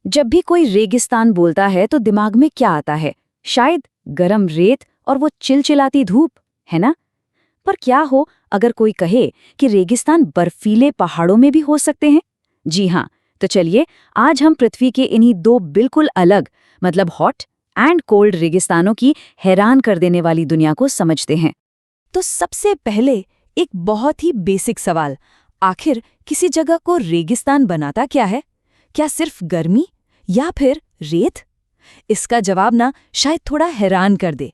जब भी कोई रेगिस्तान बोलता है तो दिमाग में क्या आता है? शायद गरम रेत और वो चिलचिलाती धूप, है ना? पर क्या हो अगर कोई कहे कि रेगिस्तान बर्फीले पहाड़ों में भी हो सकते हैं? जी हाँ, तो चलिए आज हम पृथ्वी के इन्हीं दो बिल्कुल अलग मतलब हॉट एंड कोल्ड रेगिस्तानों की हैरान कर देने वाली दुनिया को समझते हैं। तो सबसे पहले एक बहुत ही बेसिक सवाल, आखिर किसी जगह को रेगिस्तान बनाता क्या है? क्या सिर्फ गर्मी या फिर रेत? इसका जवाब ना शायद थोड़ा हैरान कर दे।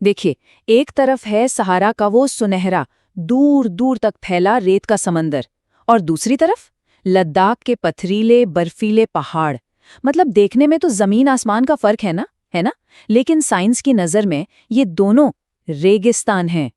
देखिए, एक तरफ है सहारा का वो सुनहरा दूर दूर तक फैला रेत का समंदर और दूसरी तरफ लद्दाख के पथरीले बर्फीले पहाड़। मतलब देखने में तो जमीन आसमान का फर्क है ना? लेकिन साइंस की नजर में ये दोनों रेगिस्तान हैं।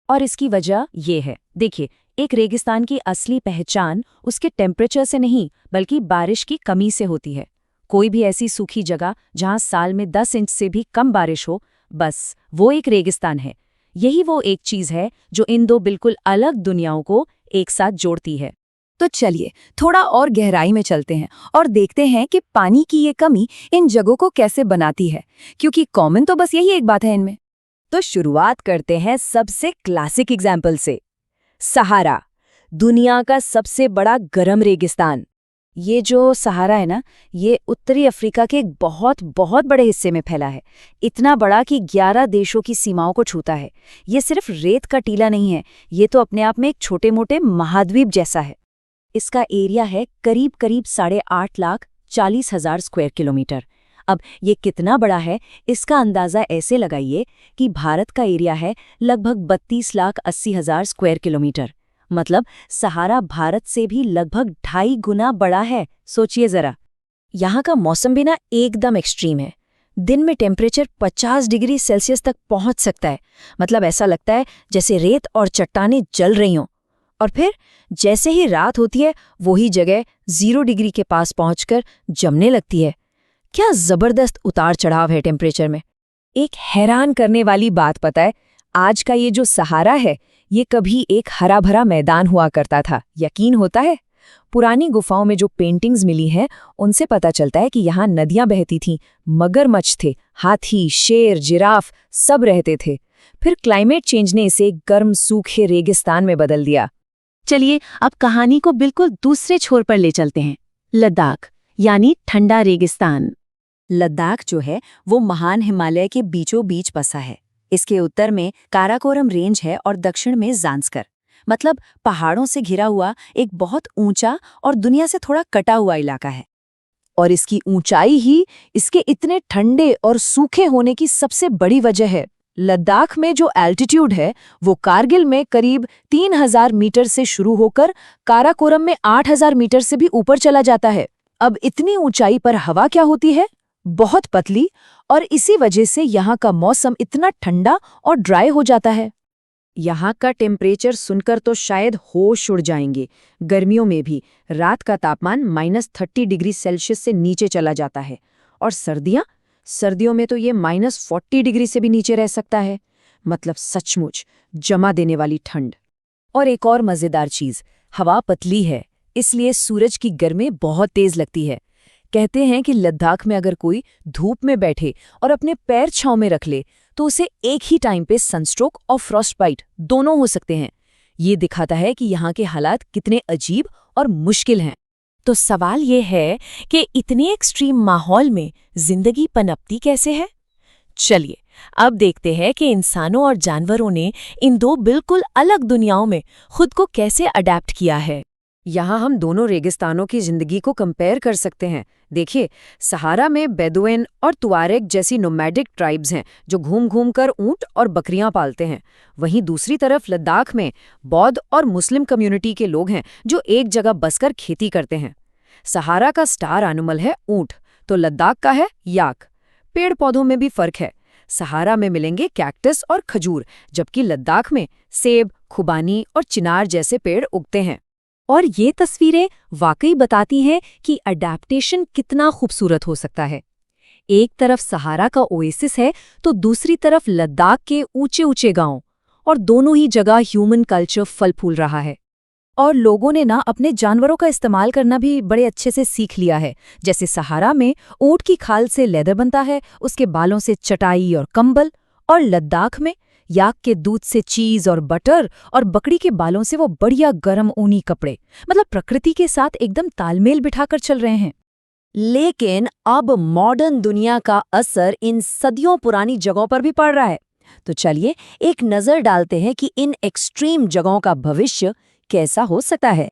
और इसकी वजह ये है, देखिए, एक रेगिस्तान की असली पहचान उसके टेम्परेचर से नहीं बल्कि बारिश की कमी से होती है। कोई भी ऐसी सूखी जगह जहां साल में 10 इंच से भी कम बारिश हो, बस वो एक रेगिस्तान है। यही वो एक चीज है जो इन दो बिल्कुल अलग दुनियाओं को एक साथ जोड़ती है। तो चलिए थोड़ा और गहराई में चलते हैं और देखते हैं कि पानी की ये कमी इन जगहों को कैसे बनाती है, क्योंकि कॉमन तो बस यही एक बात है इनमें। तो शुरुआत करते हैं सबसे क्लासिक एग्जाम्पल से। सहारा, दुनिया का सबसे बड़ा गर्म रेगिस्तान। ये जो सहारा है ना, ये उत्तरी अफ्रीका के एक बहुत बहुत बड़े हिस्से में फैला है। इतना बड़ा कि 11 देशों की सीमाओं को छूता है। ये सिर्फ रेत का टीला नहीं है, ये तो अपने आप में एक छोटे मोटे महाद्वीप जैसा है। इसका एरिया है करीब करीब 8,40,40,000 स्क्वायर किलोमीटर। अब ये कितना बड़ा है, इसका अंदाजा ऐसे लगाइए कि भारत का एरिया है लगभग 32,80,000 स्क्वायर किलोमीटर। मतलब सहारा भारत से भी लगभग 2.5 गुना बड़ा है। सोचिए जरा। यहाँ का मौसम भी ना एकदम एक्सट्रीम है। दिन में टेम्परेचर 50 डिग्री सेल्सियस तक पहुंच सकता है। मतलब ऐसा लगता है जैसे रेत और चट्टानें जल रही हों। और फिर जैसे ही रात होती है, वही जगह 0 डिग्री के पास पहुंचकर जमने लगती है। क्या जबरदस्त उतार चढ़ाव है टेम्परेचर में। एक हैरान करने वाली बात पता है, आज का ये जो सहारा है, ये कभी एक हरा भरा मैदान हुआ करता था। यकीन होता है? पुरानी गुफाओं में जो पेंटिंग्स मिली हैं, उनसे पता चलता है कि यहाँ नदियां बहती थीं, मगरमच्छ थे, हाथी, शेर, जिराफ सब रहते थे। फिर क्लाइमेट चेंज ने इसे गर्म सूखे रेगिस्तान में बदल दिया। चलिए अब कहानी को बिल्कुल दूसरे छोर पर ले चलते हैं। लद्दाख यानी ठंडा रेगिस्तान। लद्दाख जो है वो महान हिमालय के बीचों बीच बसा है। इसके उत्तर में काराकोरम रेंज है और दक्षिण में ज़ांस्कर। मतलब पहाड़ों से घिरा हुआ एक बहुत ऊंचा और दुनिया से थोड़ा कटा हुआ इलाका है। और इसकी ऊंचाई ही इसके इतने ठंडे और सूखे होने की सबसे बड़ी वजह है। लद्दाख में जो एल्टीट्यूड है वो कारगिल में करीब 3,000 मीटर से शुरू होकर काराकोरम में 8,000 मीटर से भी ऊपर चला जाता है। अब इतनी ऊंचाई पर हवा क्या होती है? बहुत पतली, और इसी वजह से यहाँ का मौसम इतना ठंडा और ड्राई हो जाता है। यहाँ का टेम्परेचर सुनकर तो शायद होश उड़ जाएंगे। गर्मियों में भी रात का तापमान -30 डिग्री सेल्सियस से नीचे चला जाता है। और सर्दियों में तो ये -40 डिग्री से भी नीचे रह सकता है। मतलब सचमुच जमा देने वाली ठंड। और एक और मज़ेदार चीज़, हवा पतली है, इसलिए सूरज की गर्मी बहुत तेज लगती है। कहते हैं कि लद्दाख में अगर कोई धूप में बैठे और अपने पैर छांव में रख ले तो उसे एक ही टाइम पे सनस्ट्रोक और फ्रॉस्टबाइट दोनों हो सकते हैं। ये दिखाता है कि यहाँ के हालात कितने अजीब और मुश्किल हैं। तो सवाल ये है कि इतने एक्सट्रीम माहौल में जिंदगी पनपती कैसे है? चलिए अब देखते हैं कि इंसानों और जानवरों ने इन दो बिल्कुल अलग दुनियाओं में खुद को कैसे अडेप्ट किया है। यहाँ हम दोनों रेगिस्तानों की जिंदगी को कंपेयर कर सकते हैं। देखिए, सहारा में बेदुइन और तुआरेग जैसी नोमैडिक ट्राइब्स हैं जो घूम घूम कर ऊंट और बकरियां पालते हैं। वहीं दूसरी तरफ लद्दाख में बौद्ध और मुस्लिम कम्युनिटी के लोग हैं जो एक जगह बसकर खेती करते हैं। सहारा का स्टार एनिमल है ऊंट, तो लद्दाख का है याक। पेड़ पौधों में भी फर्क है। सहारा में मिलेंगे कैक्टस और खजूर, जबकि लद्दाख में सेब, खुबानी और चिनार जैसे पेड़ उगते हैं। और ये तस्वीरें वाकई बताती हैं कि अडैप्टेशन कितना खूबसूरत हो सकता है। एक तरफ सहारा का ओएसिस है तो दूसरी तरफ लद्दाख के ऊंचे ऊंचे गांव, और दोनों ही जगह ह्यूमन कल्चर फल फूल रहा है। और लोगों ने ना अपने जानवरों का इस्तेमाल करना भी बड़े अच्छे से सीख लिया है। जैसे सहारा में ऊंट की खाल से लेदर बनता है, उसके बालों से चटाई और कंबल, और लद्दाख में याक के दूध से चीज और बटर, और बकरी के बालों से वो बढ़िया गर्म ऊनी कपड़े। मतलब प्रकृति के साथ एकदम तालमेल बिठाकर चल रहे हैं। लेकिन अब मॉडर्न दुनिया का असर इन सदियों पुरानी जगहों पर भी पड़ रहा है। तो चलिए एक नजर डालते हैं कि इन एक्सट्रीम जगहों का भविष्य कैसा हो सकता है।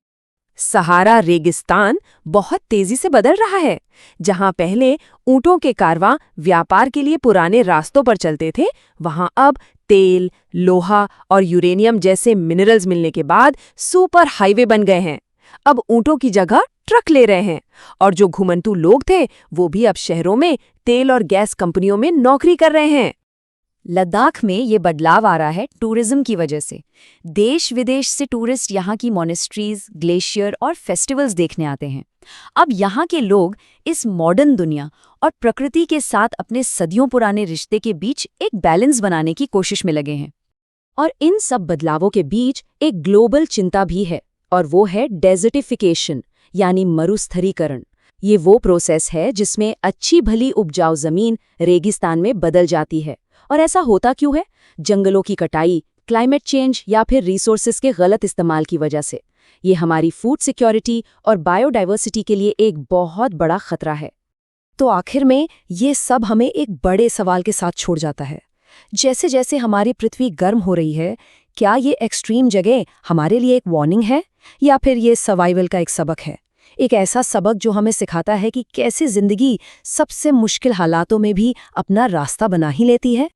सहारा रेगिस्तान बहुत तेजी से बदल रहा है। जहां पहले ऊंटों के कारवां व्यापार के लिए पुराने रास्तों पर चलते थे, वहां अब तेल, लोहा और यूरेनियम जैसे मिनरल्स मिलने के बाद सुपर हाईवे बन गए हैं। अब ऊंटों की जगह ट्रक ले रहे हैं, और जो घुमंतू लोग थे वो भी अब शहरों में तेल और गैस कंपनियों में नौकरी कर रहे हैं। लद्दाख में ये बदलाव आ रहा है टूरिज्म की वजह से। देश विदेश से टूरिस्ट यहाँ की मॉनेस्ट्रीज, ग्लेशियर और फेस्टिवल्स देखने आते हैं। अब यहाँ के लोग इस मॉडर्न दुनिया और प्रकृति के साथ अपने सदियों पुराने रिश्ते के बीच एक बैलेंस बनाने की कोशिश में लगे हैं। और इन सब बदलावों के बीच एक ग्लोबल चिंता भी है, और वो है डेजर्टिफिकेशन, यानी मरुस्थलीकरण। ये वो प्रोसेस है जिसमें अच्छी भली उपजाऊ जमीन रेगिस्तान में बदल जाती है। और ऐसा होता क्यों है? जंगलों की कटाई, क्लाइमेट चेंज या फिर रिसोर्सेज के गलत इस्तेमाल की वजह से। ये हमारी फूड सिक्योरिटी और बायोडाइवर्सिटी के लिए एक बहुत बड़ा खतरा है। तो आखिर में ये सब हमें एक बड़े सवाल के साथ छोड़ जाता है। जैसे जैसे हमारी पृथ्वी गर्म हो रही है, क्या ये एक्सट्रीम जगह हमारे लिए एक वार्निंग है, या फिर ये सर्वाइवल का एक सबक है? एक ऐसा सबक जो हमें सिखाता है कि कैसे जिंदगी सबसे मुश्किल हालातों में भी अपना रास्ता बना ही लेती है।